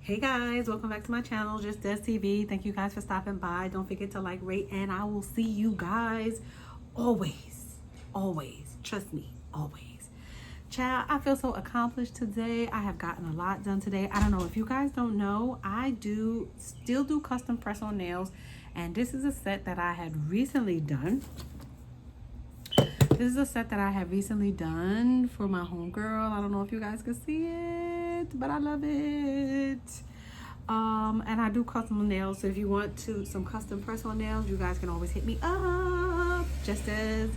Hey guys, welcome back to my channel, Just Des TV. Thank you guys for stopping by. Don't forget to like, rate, and I will see you guys always. Trust me, always. Child, I feel so accomplished today. I have gotten a lot done today. I don't know if you guys don't know, I still do custom press-on nails, and this is a set that I had recently done. This is a set that I have recently done for my homegirl. I don't know if you guys can see it, but I love it. And I do custom nails. So if you want some custom press-on nails, you guys can always hit me up. Just as,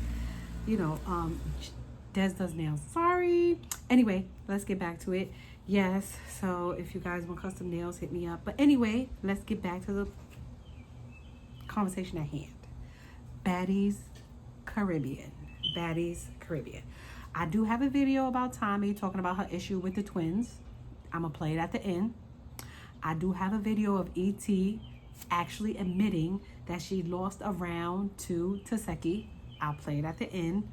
Des does nails. Sorry. Anyway, let's get back to it. Yes, so if you guys want custom nails, hit me up. But anyway, let's get back to the conversation at hand. BADDies CaRiBBean. BADDies CaRiBBean. I do have a video about Tommy talking about her issue with the twins. I'm gonna play it at the end. I do have a video of E.T. actually admitting that she lost a round to Taseki. I'll play it at the end.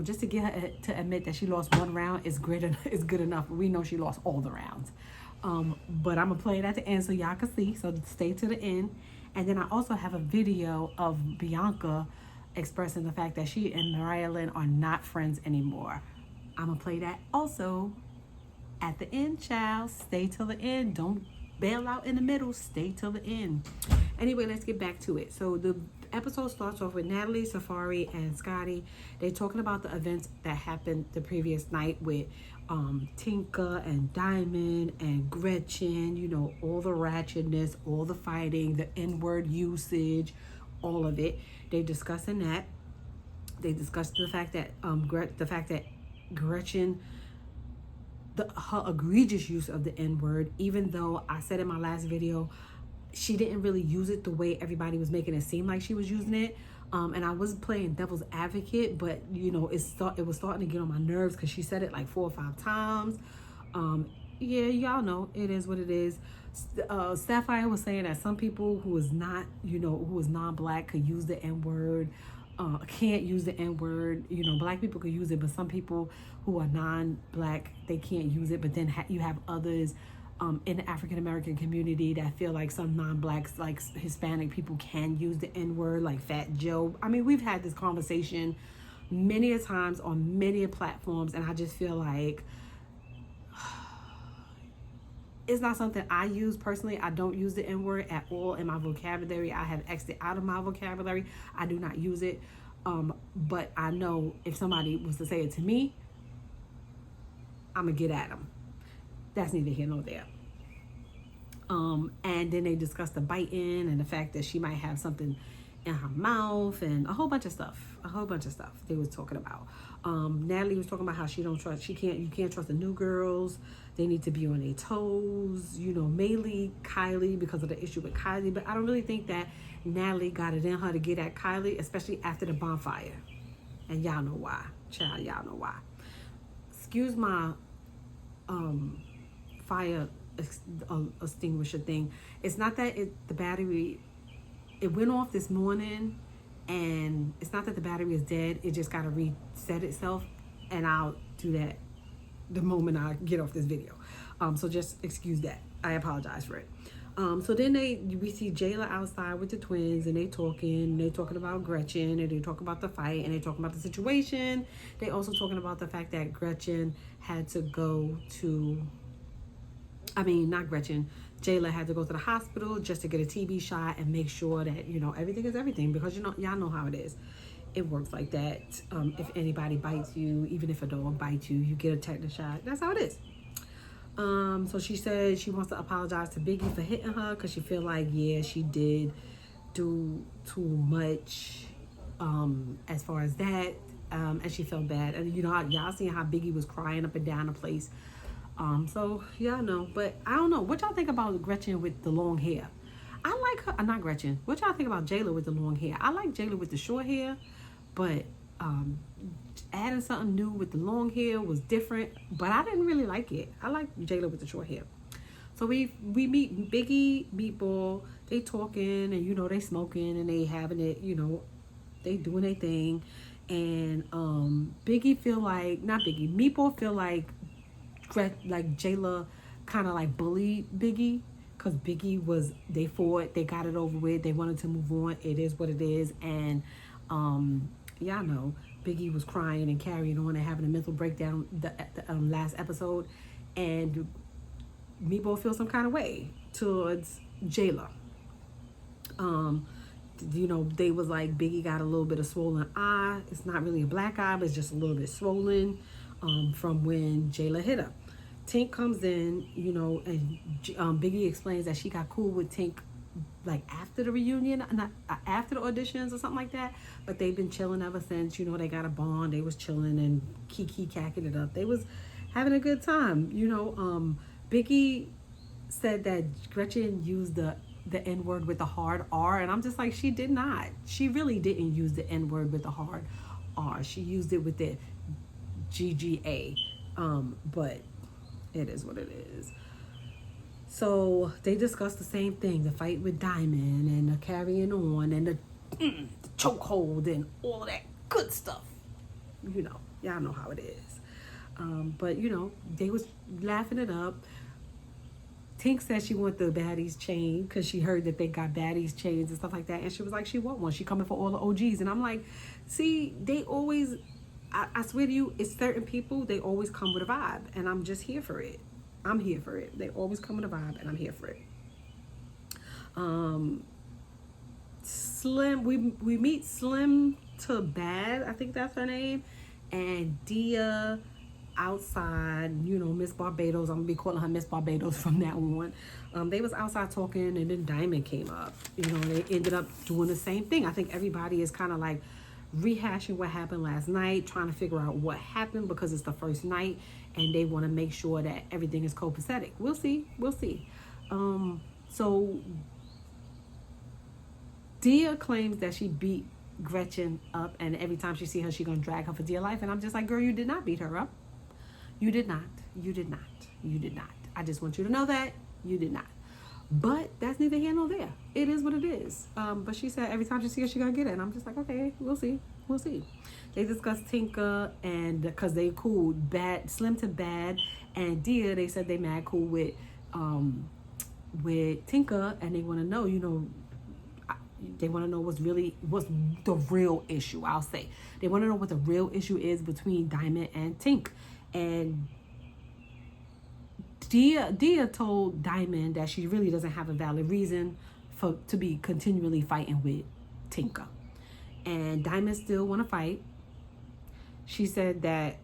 Just to get her to admit that she lost one round is good enough. We know she lost all the rounds. But I'm gonna play it at the end so y'all can see. So stay to the end. And then I also have a video of Bianca expressing the fact that she and Mariah Lynn are not friends anymore. I'm gonna play that also at the end, child. Stay till the end. Don't bail out in the middle. Stay till the end. Anyway, let's get back to it. So the episode starts off with Natalie, Safari, and Scotty. They're talking about the events that happened the previous night with Tinka and Diamond and Gretchen, all the ratchetness, all the fighting, the N-word usage, all of it. They discussing that. They discussed the fact that Gretchen, her egregious use of the N-word, even though I said in my last video she didn't really use it the way everybody was making it seem like she was using it. And I was playing devil's advocate, but it was starting to get on my nerves because she said it like 4 or 5 times. Yeah, y'all know it is what it is. Sapphire was saying that some people who is not, who is non-black could use the N-word, can't use the N-word. Black people could use it, but some people who are non-black, they can't use it. But then you have others in the African-American community that feel like some non-blacks, like Hispanic people, can use the N-word, like Fat Joe. I mean, we've had this conversation many a times on many platforms, and I just feel like it's not something I use personally. I don't use the N-word at all in my vocabulary. I have X'd it out of my vocabulary. I do not use it. But I know if somebody was to say it to me, I'm going to get at them. That's neither here nor there. And then they discussed the biting and the fact that she might have something in her mouth and a whole bunch of stuff they was talking about. Natalie was talking about how you can't trust the new girls. They need to be on their toes, mainly Kylie because of the issue with Kylie. But I don't really think that Natalie got it in her to get at Kylie, especially after the bonfire. And y'all know why. Child, y'all know why. Excuse my fire extinguisher thing. It's not that the battery, it went off this morning, and it's not that the battery is dead. It just got to reset itself, and I'll do that the moment I get off this video. So just excuse that. I apologize for it. So then we see Jayla outside with the twins, and they talking about Gretchen, and they talk about the fight, and they talking about the situation. They also talking about the fact that Gretchen had to go to, Jayla had to go to the hospital just to get a TB shot and make sure that, everything is everything, because y'all know how it is. It works like that. If anybody bites you, even if a dog bites you, you get a tetanus shot. That's how it is. So she said she wants to apologize to Biggie for hitting her because she feel like, yeah, she did do too much as far as that. And she felt bad. And, y'all seen how Biggie was crying up and down the place. So y'all know. But I don't know. What y'all think about Gretchen with the long hair? I like her. Not Gretchen. What y'all think about Jayla with the long hair? I like Jayla with the short hair. But adding something new with the long hair was different, but I didn't really like it. I like Jayla with the short hair. So we meet Biggie, Meatball. They talking, and they smoking, and they having it. They doing their thing, and Meatball feel like Jayla kind of like bullied Biggie, because Biggie was, they fought, they got it over with, they wanted to move on. It is what it is. And y'all know Biggie was crying and carrying on and having a mental breakdown the last episode, and Meatball feels some kind of way towards Jayla. You know, they was like, Biggie got a little bit of swollen eye. It's not really a black eye, but it's just a little bit swollen from when Jayla hit her. Tink comes in, you know, and Biggie explains that she got cool with Tink like after the reunion, not after the auditions or something like that, but they've been chilling ever since. You know, they got a bond, they was chilling and kiki cacking it up. They was having a good time. You know, Biggie said that Gretchen used the N-word with the hard R, and I'm just like, she did not. She really didn't use the N-word with the hard R. She used it with the GGA. But it is what it is. So they discussed the same thing, the fight with Diamond and the carrying on and the chokehold and all that good stuff. You know, y'all know how it is. But, you know, they was laughing it up. Tink said she want the baddies chain because she heard that they got baddies chains and stuff like that. And she was like, she want one. She coming for all the OGs. And I'm like, see, they always, I swear to you, it's certain people, they always come with a vibe. And I'm just here for it. I'm here for it. They always come with a vibe and I'm here for it. Slim, we meet Slim to Bad, I think that's her name. And Dia outside, you know, Miss Barbados. I'm gonna be calling her Miss Barbados from now on. They was outside talking, and then Diamond came up. You know, they ended up doing the same thing. I think everybody is kind of like rehashing what happened last night, trying to figure out what happened because it's the first night, and they want to make sure that everything is copacetic. We'll see. So Dia claims that she beat Gretchen up, and every time she see her, she gonna drag her for dear life. And I'm just like, girl, you did not beat her up. You did not. You did not. You did not. I just want you to know that you did not. But that's neither here nor there. It is what it is. But she said every time she see her, she gonna get it. And I'm just like, okay, we'll see. We'll see. They discussed Tinka, and because they cool, Bad, Slim to Bad, and Dia. They said they mad cool with Tinka, and they want to know, you know, they want to know what's the real issue. I'll say they want to know what the real issue is between Diamond and Tink. And Dia told Diamond that she really doesn't have a valid reason to be continually fighting with Tinka. And Diamond still want to fight. She said that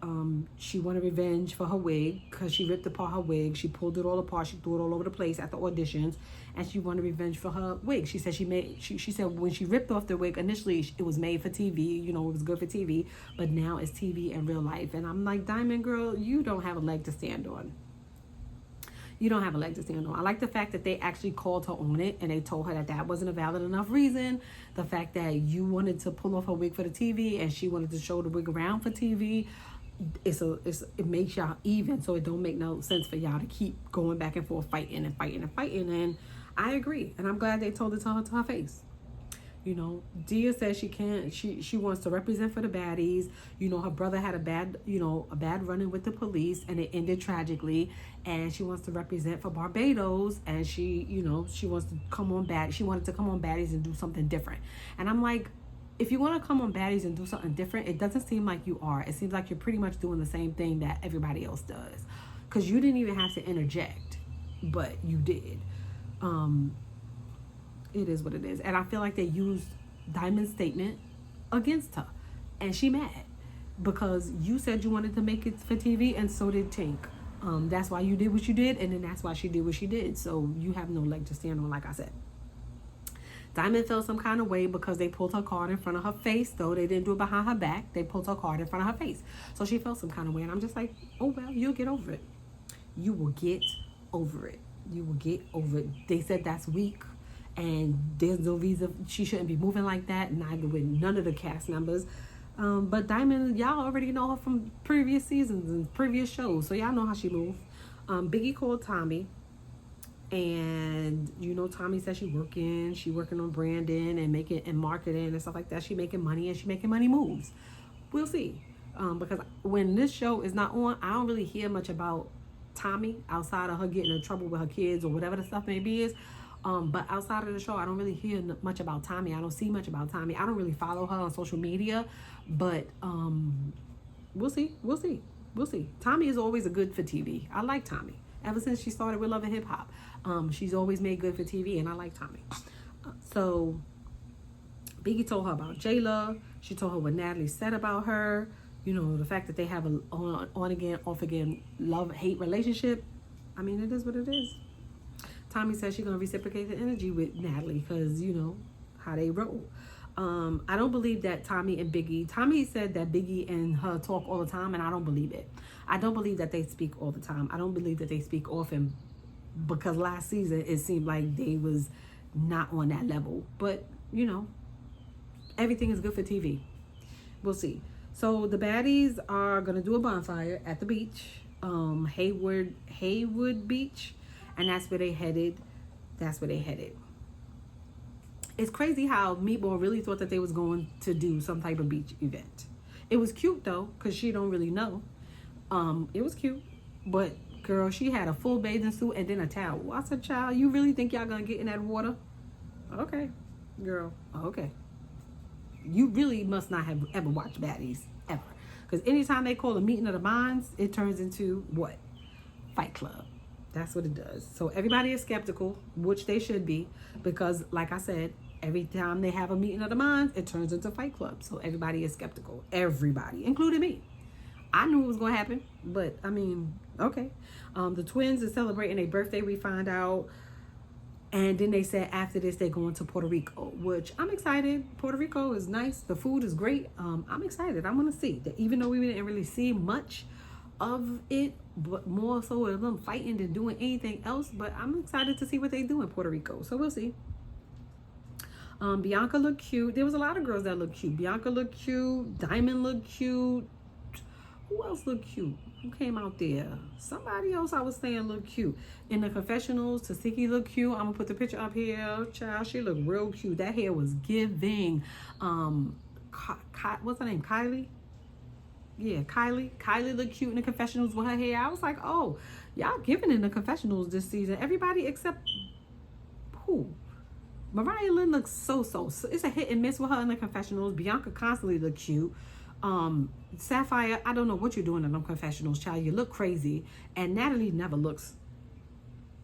she wanted revenge for her wig because she ripped apart her wig. She pulled it all apart. She threw it all over the place at the auditions, and she wanted revenge for her wig. She said she said when she ripped off the wig, initially it was made for TV. You know, it was good for TV, but now it's TV and real life. And I'm like, Diamond girl, you don't have a leg to stand on. You don't have a leg to stand on. I like the fact that they actually called her on it, and they told her that that wasn't a valid enough reason. The fact that you wanted to pull off her wig for the TV and she wanted to show the wig around for TV, it makes y'all even. So it don't make no sense for y'all to keep going back and forth, fighting. And I agree, and I'm glad they told it to her face. You know, Dia says she wants to represent for the baddies. You know, her brother had a bad run-in with the police, and it ended tragically. And she wants to represent for Barbados, and she wants to come on bad. She wanted to come on baddies and do something different. And I'm like, if you want to come on baddies and do something different, it doesn't seem like you are. It seems like you're pretty much doing the same thing that everybody else does, because you didn't even have to interject, but you did. It is what it is. And I feel like they used Diamond's statement against her. And she mad. Because you said you wanted to make it for TV, and so did Tink. That's why you did what you did, and then that's why she did what she did. So you have no leg to stand on, like I said. Diamond felt some kind of way because they pulled her card in front of her face, though they didn't do it behind her back. They pulled her card in front of her face. So she felt some kind of way. And I'm just like, oh, well, you'll get over it. You will get over it. You will get over it. They said that's weak. And there's no reason she shouldn't be moving like that, neither with none of the cast members. But Diamond, y'all already know her from previous seasons and previous shows, so y'all know how she moves. Biggie called Tommy, and you know Tommy said she working on branding and marketing and stuff like that. She making money, and she making money moves. We'll see, because when this show is not on, I don't really hear much about Tommy, outside of her getting in trouble with her kids or whatever the stuff may be is. But outside of the show, I don't really hear much about Tommy. I don't see much about Tommy. I don't really follow her on social media, but we'll see. Tommy is always a good for TV. I like Tommy. Ever since she started with Love and Hip Hop, she's always made good for TV, and I like Tommy. So Biggie told her about Jayla. She told her what Natalie said about her. You know, the fact that they have a on again, off again, love-hate relationship. I mean, it is what it is. Tommy says she's going to reciprocate the energy with Natalie because, you know, how they roll. I don't believe that Tommy said that Biggie and her talk all the time, and I don't believe it. I don't believe that they speak all the time. I don't believe that they speak often because last season it seemed like they was not on that level. But, you know, everything is good for TV. We'll see. So the baddies are going to do a bonfire at the beach, Haywood Beach. And that's where they headed. It's crazy how Meatball really thought that they was going to do some type of beach event. It was cute though, because she don't really know. It was cute. But girl, she had a full bathing suit and then a towel. I said, child, you really think y'all gonna get in that water? Okay, girl, okay. You really must not have ever watched Baddies, ever. Because anytime they call a meeting of the minds, it turns into what? Fight Club. That's what it does. So everybody is skeptical, which they should be, because like I said, every time they have a meeting of the minds, it turns into Fight Club. So everybody is skeptical. Everybody, including me. I knew it was going to happen, but I mean, okay. The twins are celebrating their birthday, we find out. And then they said after this, they're going to Puerto Rico, which I'm excited. Puerto Rico is nice. The food is great. I'm excited. I'm going to see that, even though we didn't really see much of it, but more so of them fighting than doing anything else. But I'm excited to see what they do in Puerto Rico. So we'll see. Bianca looked cute. There was a lot of girls that looked cute. Bianca looked cute. Diamond looked cute. Who else looked cute? Who came out there? Somebody else I was saying looked cute. In the confessionals, Tasiki looked cute. I'm gonna put the picture up here. Child, she looked real cute. That hair was giving. What's her name? Kylie? Yeah, Kylie. Kylie looked cute in the confessionals with her hair. I was like, oh, y'all giving in the confessionals this season. Everybody except who? Mariah Lynn looks so. It's a hit and miss with her in the confessionals. Bianca constantly looked cute. Sapphire, I don't know what you're doing in them confessionals, child. You look crazy. And Natalie never looks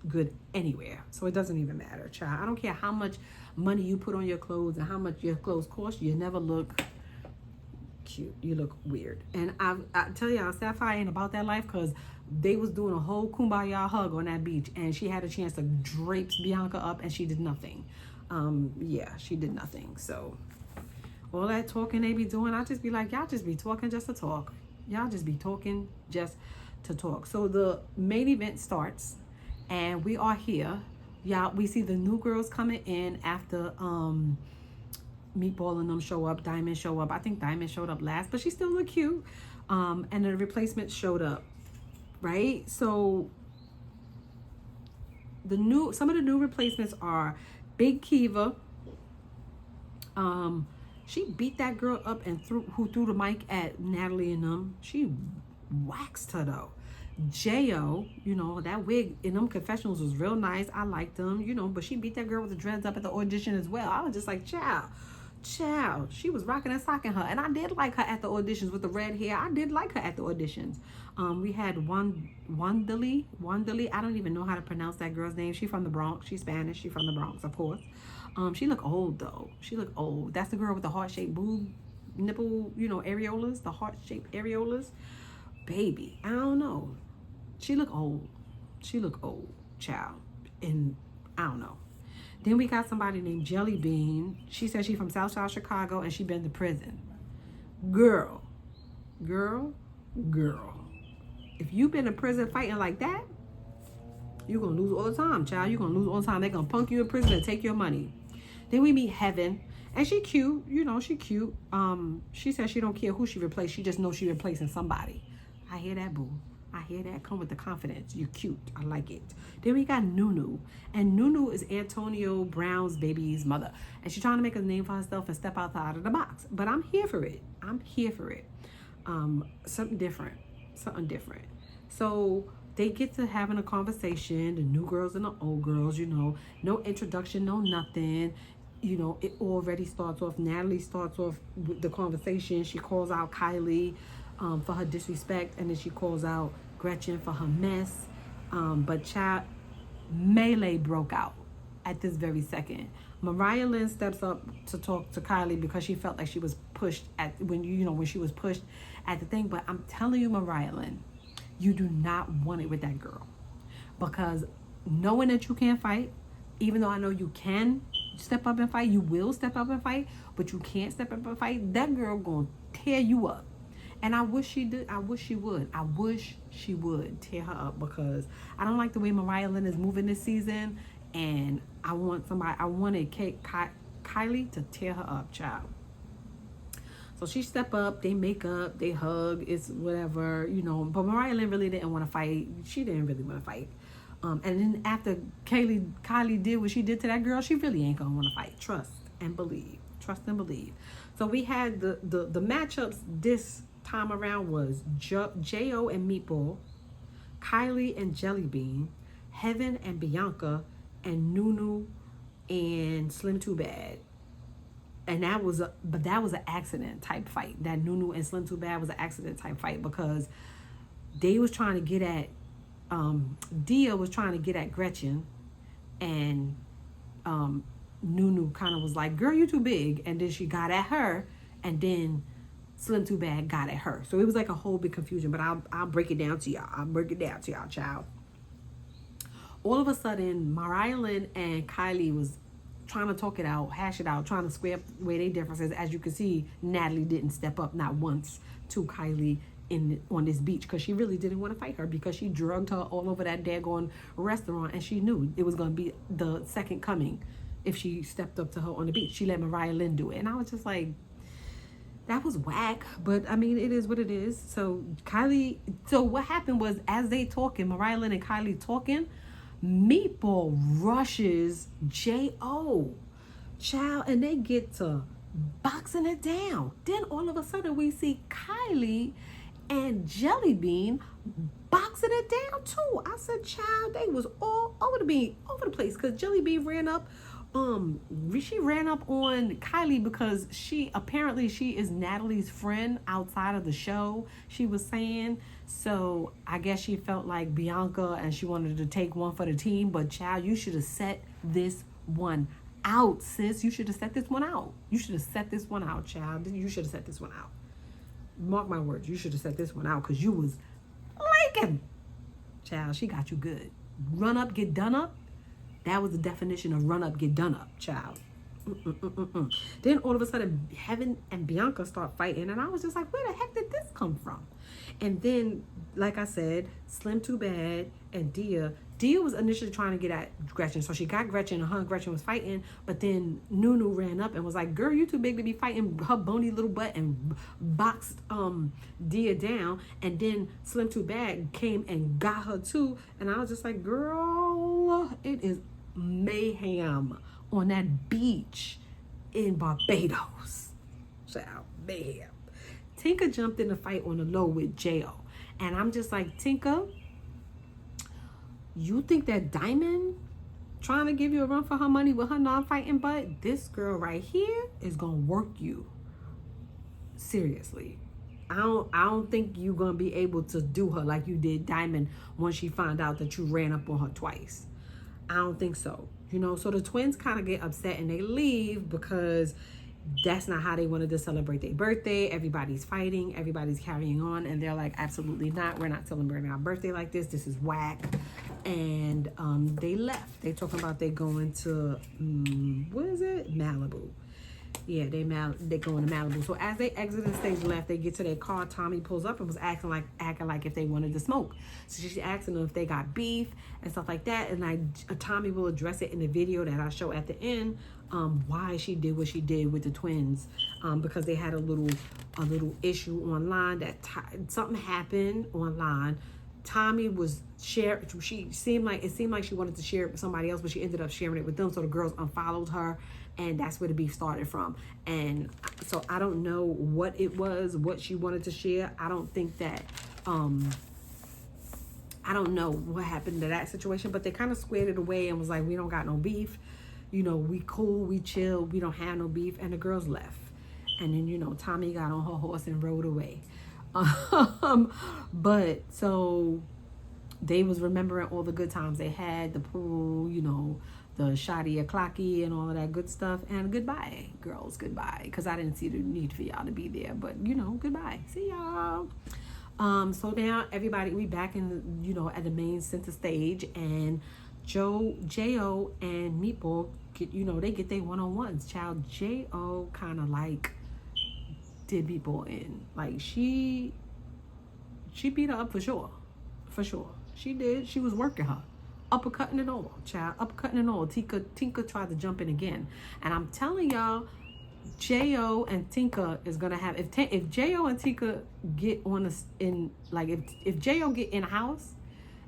good anywhere. So it doesn't even matter, child. I don't care how much money you put on your clothes and how much your clothes cost. You never look cute. You look weird. And I tell y'all, Sapphire ain't about that life, because they was doing a whole kumbaya hug on that beach and she had a chance to drape Bianca up and she did nothing. Yeah, she did nothing. So all that talking they be doing, I just be like, y'all just be talking just to talk. Y'all just be talking just to talk. So the main event starts and we are here. Y'all, we see the new girls coming in after Meatball and them show up. Diamond show up. I think Diamond showed up last, but she still look cute. And the replacements showed up, right? So some of the new replacements are Big Kiva. She beat that girl up and who threw the mic at Natalie and them. She waxed her though. J.O., you know, that wig in them confessionals was real nice. I liked them, you know, but she beat that girl with the dreads up at the audition as well. I was just like, child. She was rocking and socking her. And I did like her at the auditions with the red hair. I did like her at the auditions. We had Wandali. I don't even know how to pronounce that girl's name. She's from the Bronx. She's Spanish. She's from the Bronx, of course. She looked old though. She looked old. That's the girl with the heart-shaped boob, nipple, you know, areolas, the heart-shaped areolas. Baby, I don't know. She looked old. Child. And I don't know. Then we got somebody named Jelly Bean. She said she's from South Chicago and she been to prison. Girl. If you been in prison fighting like that, you're going to lose all the time, child. You're going to lose all the time. They're going to punk you in prison and take your money. Then we meet Heaven. And she cute. You know, she cute. She said she don't care who she replaced. She just knows she replacing somebody. I hear that, boo. I hear that. Come with the confidence. You're cute. I like it. Then we got Nunu. And Nunu is Antonio Brown's baby's mother. And she's trying to make a name for herself and step outside of the box. But I'm here for it. Something different. So they get to having a conversation, the new girls and the old girls, you know, no introduction, no nothing. You know, it already starts off, Natalie starts off with the conversation. She calls out Kylie for her disrespect, and then she calls out Gretchen for her mess. But child, melee broke out at this very second. Mariah Lynn steps up to talk to Kylie because she felt like she was pushed at, when she was pushed at the thing. But I'm telling you, Mariah Lynn, you do not want it with that girl, because knowing that you can't fight, even though I know you can step up and fight, you will step up and fight, but you can't step up and fight, that girl gonna tear you up. And I wish she did. I wish she would. I wish she would tear her up, because I don't like the way Mariah Lynn is moving this season. And I wanted Kylie to tear her up, child. So she step up, they make up, they hug, it's whatever, you know. But Mariah Lynn really didn't want to fight. She didn't really want to fight. And then after Kylie did what she did to that girl, she really ain't gonna want to fight. Trust and believe. Trust and believe. So we had the matchups this time around was J.O. and Meatball, Kylie and Jelly Bean, Heaven and Bianca, and Nunu and Slim Too Bad. And that was an accident type fight. That Nunu and Slim Too Bad was an accident type fight, because they was trying to get at Dia was trying to get at Gretchen, and Nunu kind of was like, girl, you too big, and then she got at her, and then Slim Too Bad got at her. So it was like a whole big confusion, but I'll break it down to y'all. Child. All of a sudden, Mariah Lynn and Kylie was trying to talk it out, hash it out, trying to square away their differences. As you can see, Natalie didn't step up not once to Kylie on this beach, because she really didn't want to fight her, because she drugged her all over that daggone restaurant, and she knew it was going to be the second coming if she stepped up to her on the beach. She let Mariah Lynn do it, and I was just like, that was whack. But I mean, it is what it is. So what happened was, as they talking, Mariah Lynn and Kylie talking, Meatball rushes J.O. child, and they get to boxing it down. Then all of a sudden we see Kylie and Jelly Bean boxing it down too. I said, child, they was all over the place, because Jelly Bean ran up on Kylie, because she is Natalie's friend outside of the show, she was saying. So I guess she felt like Bianca, and she wanted to take one for the team. But child, you should have set this one out, sis. You should have set this one out. You should have set this one out, child. You should have set this one out. Mark my words, you should have set this one out, because you was liking. Child, she got you good. Run up, get done up. That was the definition of run up, get done up, child. Then all of a sudden, Heaven and Bianca start fighting, and I was just like, where the heck did this come from? And then, like I said, Slim Too Bad and Dia was initially trying to get at Gretchen, so she got Gretchen, and her and Gretchen was fighting. But then Nunu ran up and was like, girl, you too big to be fighting her bony little butt, and boxed Dia down. And then Slim Too Bad came and got her too, and I was just like, girl, it is mayhem on that beach in Barbados. Child, mayhem. Tinka jumped in the fight on the low with J.O. And I'm just like, Tinka, you think that Diamond trying to give you a run for her money with her non-fighting butt? This girl right here is gonna work you. Seriously. I don't think you're gonna be able to do her like you did Diamond when she found out that you ran up on her twice. I don't think so. You know, so the twins kind of get upset and they leave, because that's not how they wanted to celebrate their birthday. Everybody's fighting, everybody's carrying on, and they're like, absolutely not. We're not celebrating our birthday like this. This is whack. And they left. They talking about they going to what is it? Malibu. Yeah, they going to Malibu. So as they exited stage left, they get to their car. Tommy pulls up and was acting like if they wanted to smoke. So she's asking them if they got beef and stuff like that. And Tommy will address it in the video that I show at the end. Why she did what she did with the twins, because they had a little issue online. That something happened online. Tommy was sharing. It seemed like she wanted to share it with somebody else, but she ended up sharing it with them. So the girls unfollowed her, and that's where the beef started from. And so I don't know what it was, what she wanted to share. I don't think that I don't know what happened to that situation, but they kind of squared it away and was like, we don't got no beef. You know, we cool, we chill, we don't have no beef. And the girls left. And then, you know, Tommy got on her horse and rode away. But so they was remembering all the good times they had, the pool, you know, the shoddy o'clocky and all of that good stuff. And goodbye, girls, goodbye. Because I didn't see the need for y'all to be there. But, you know, goodbye. See y'all. So now everybody, we back in, you know, at the main center stage. And J.O. and Meatball get, you know, they get their one-on-ones. Child, J.O. kind of like did Meatball in. Like, she beat her up for sure. For sure. She did. She was working her. Uppercutting it all, child. Uppercutting it all. Tinka tried to jump in again. And I'm telling y'all, J.O. and Tinka is going to have... If J.O. and Tinka get on a... If J.O. get in a house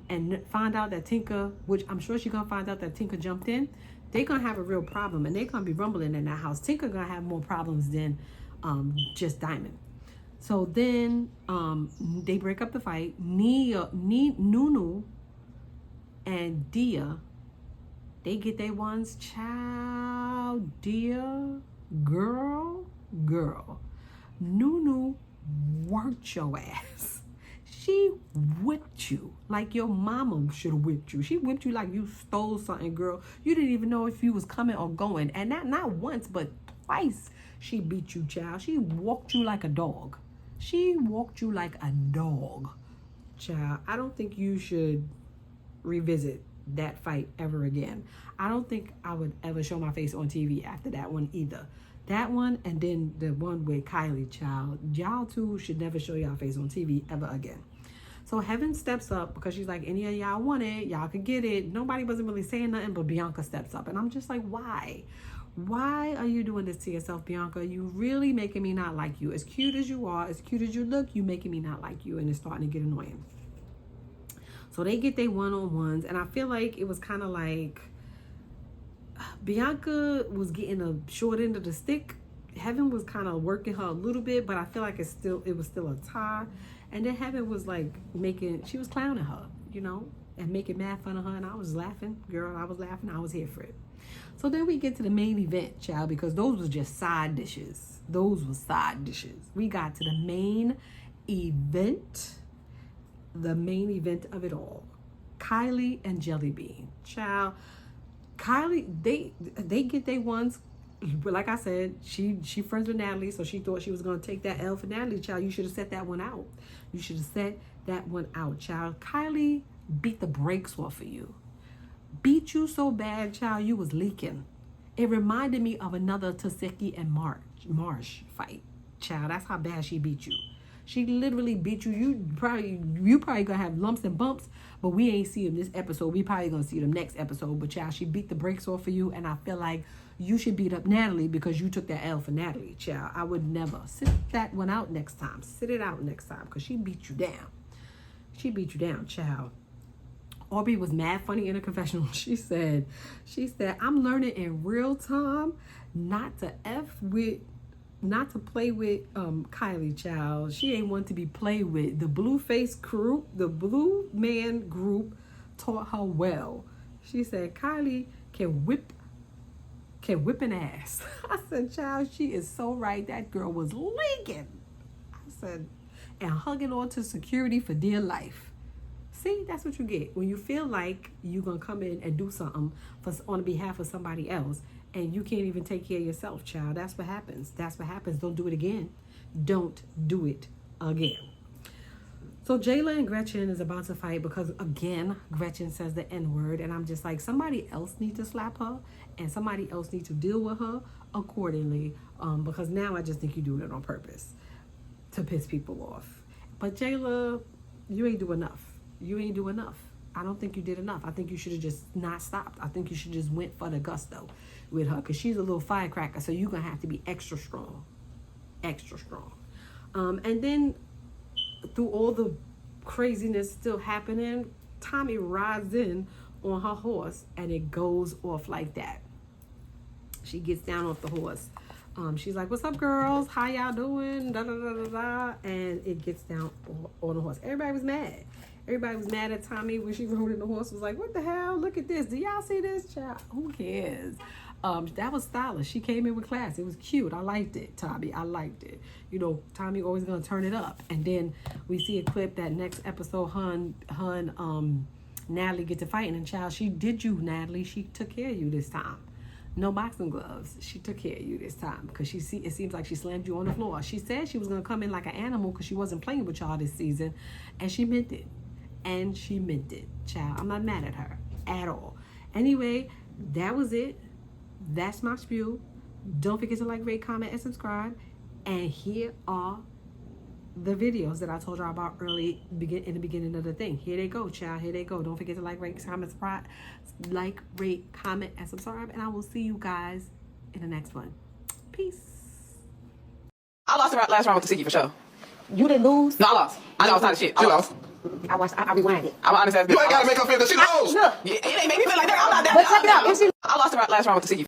and find out that Tinka... Which I'm sure she's going to find out that Tinka jumped in. They're going to have a real problem. And they're going to be rumbling in that house. Tinka going to have more problems than just Diamond. So then they break up the fight. Nunu and Dia, they get their ones. Child, Dia, girl. Nunu worked your ass. She whipped you like your mama should have whipped you. She whipped you like you stole something, girl. You didn't even know if you was coming or going. And not once, but twice she beat you, child. She walked you like a dog. Child, I don't think you should revisit that fight ever again. I don't think I would ever show my face on TV after that one either. That one and then the one with Kylie, child. Y'all two should never show y'all face on TV ever again. So Heaven steps up because she's like, any of y'all want it, y'all could get it. Nobody wasn't really saying nothing, but Bianca steps up. And I'm just like, why? Why are you doing this to yourself, Bianca? You really making me not like you. As cute as you are, as cute as you look, you making me not like you. And it's starting to get annoying. So they get their one-on-ones. And I feel like it was kind of like Bianca was getting a short end of the stick. Heaven was kind of working her a little bit, but I feel like it was still a tie. And then Heaven was like she was clowning her, you know, and making mad fun of her. And I was laughing, girl. I was laughing. I was here for it. So then we get to the main event, child, because those was just side dishes. We got to the main event. The main event of it all. Kylie and Jelly Bean. Child, Kylie, they get their ones. But like I said, she friends with Natalie, so she thought she was going to take that L for Natalie. Child, you should have set that one out. Child. Kylie beat the brakes off of you. Beat you so bad, child, you was leaking. It reminded me of another Taseki and Marsh fight. Child, that's how bad she beat you. She literally beat you. You probably gonna have lumps and bumps, but we ain't see them this episode. We probably gonna see them next episode. But child, she beat the brakes off of you, and I feel like you should beat up Natalie because you took that L for Natalie, child. I would never. Sit that one out next time. Sit it out next time because she beat you down. Child. Aubrey was mad funny in a confessional. She said, I'm learning in real time not to play with Kylie, child. She ain't one to be played with. The blue man group taught her well. She said, Kylie can whip an ass. I said, child, she is so right. That girl was leaking. I said, and hugging on to security for dear life. See, that's what you get when you feel like you're going to come in and do something on behalf of somebody else and you can't even take care of yourself, child. That's what happens. Don't do it again. So Jayla and Gretchen is about to fight because, again, Gretchen says the N-word. And I'm just like, somebody else needs to slap her and somebody else needs to deal with her accordingly because now I just think you're doing it on purpose to piss people off. But Jayla, you ain't do enough. I don't think you did enough. I think you should have just not stopped. I think you should just went for the gusto with her because she's a little firecracker. So you're going to have to be extra strong. And then through all the craziness still happening, Tommy rides in on her horse and it goes off like that. She gets down off the horse. She's like, what's up, girls? How y'all doing? Da, da, da, da, da. And it gets down on the horse. Everybody was mad. Everybody was mad at Tommy when she rode in the horse. Was like, what the hell? Look at this. Do y'all see this, child? Who cares? That was stylish. She came in with class. It was cute. I liked it, Tommy. I liked it. You know, Tommy always gonna turn it up. And then we see a clip that next episode, Natalie get to fighting, and child, she did you, Natalie. She took care of you this time. No boxing gloves. She took care of you this time because it seems like she slammed you on the floor. She said she was gonna come in like an animal because she wasn't playing with y'all this season, and she meant it. And she meant it, child. I'm not mad at her at all. Anyway, that was it. That's my spiel. Don't forget to like, rate, comment, and subscribe. And here are the videos that I told y'all about in the beginning of the thing. Here they go, child. Here they go. Don't forget to like, rate, comment, subscribe. Like, rate, comment, and subscribe. And I will see you guys in the next one. Peace. I lost the last round with the Siki for sure. You didn't lose? No, I lost. I lost out of shit. She lost. I watched. I rewind it. I'm honest as bitch. You ain't gotta make her feel that she lost. Look, Yeah, it ain't make me feel like that. I'm not that. but check it out. If she, I lost the last round with the Siki.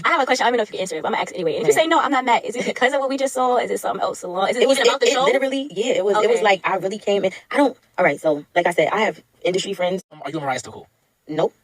I have a question. I don't even know if you can answer it, but I'm gonna ask anyway. If you say no, I'm not mad. Is it because of what we just saw? Is it something else along? Is it even about the show? Literally, yeah. It was. It was Okay. like I really came in. I don't. All right. So, like I said, I have industry friends. Are you and Mariah still cool? Nope.